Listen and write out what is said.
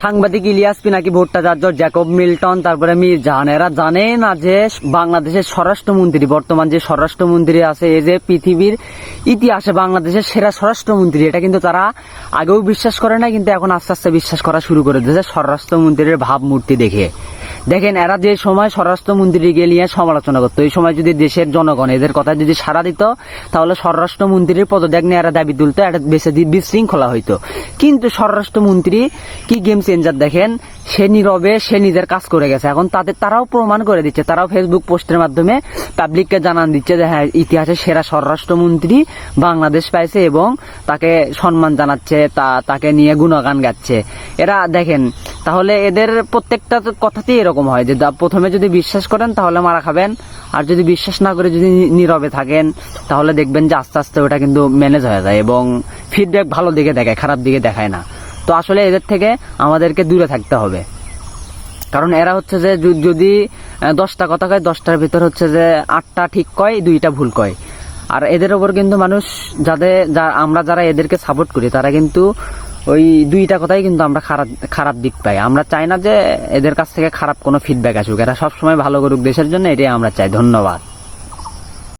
সাংবাদিক Ilias Pinaki Bhattacharya, Jacob Milton, তারপরে মির্জান, এরা জানে না যে বাংলাদেশের স্বরাষ্ট্রমন্ত্রী, বর্তমান যে স্বরাষ্ট্রমন্ত্রী আছে, এই যে পৃথিবীর ইতিহাসে বাংলাদেশের সেরা স্বরাষ্ট্রমন্ত্রী, এটা কিন্তু তারা আগেও বিশ্বাস করে না, কিন্তু এখন আস্তে আস্তে বিশ্বাস করা শুরু করে দিয়েছে স্বরাষ্ট্রমন্ত্রীর ভাবমূর্তি দেখে। দেখেন, এরা যে সময় স্বরাষ্ট্রমন্ত্রীকে নিয়ে সমালোচনা করতো, এই সময় যদি দেশের জনগণ এদের কথা যদি সাড়া দিত, তাহলে স্বরাষ্ট্রমন্ত্রীর পদত্যাগ নিয়ে এরা দাবি তুলতো, এটা বেশি বিশৃঙ্খলা হইতো। কিন্তু স্বরাষ্ট্রমন্ত্রী কি গেম চেঞ্জার দেখেন, সে নীরবে সে নিজের কাজ করে গেছে। এখন তারাও প্রমাণ করে দিচ্ছে, তারাও ফেসবুক পোস্টের মাধ্যমে পাবলিককে জানান দিচ্ছে যে হ্যাঁ, ইতিহাসের সেরা স্বরাষ্ট্রমন্ত্রী বাংলাদেশ পাইছে এবং তাকে সম্মান জানাচ্ছে, তাকে নিয়ে গুণগান গাচ্ছে। এরা দেখেন, তাহলে এদের প্রত্যেকটা কথাতেই এরকম হয় যে প্রথমে যদি বিশ্বাস করেন তাহলে মারা খাবেন, আর যদি বিশ্বাস না করে যদি নীরবে থাকেন তাহলে দেখবেন যে আস্তে আস্তে ওটা কিন্তু ম্যানেজ হয়ে যায় এবং ফিডব্যাক ভালো দিকে দেখায়, খারাপ দিকে দেখায় না। তো আসলে এদের থেকে আমাদেরকে দূরে থাকতে হবে, কারণ এরা হচ্ছে যে যদি 10টা কথা কয়, 10টার ভিতর হচ্ছে যে 8টা ঠিক কয়, 2টা ভুল কয়। আর এদের ওপর কিন্তু মানুষ আমরা যারা এদেরকে সাপোর্ট করি, তারা কিন্তু ওই 2টা কথাই কিন্তু আমরা খারাপ দিক পাই। আমরা চাই না যে এদের কাছ থেকে খারাপ কোনো ফিডব্যাক আসুক, এরা সবসময় ভালো করুক দেশের জন্য, এটাই আমরা চাই। ধন্যবাদ।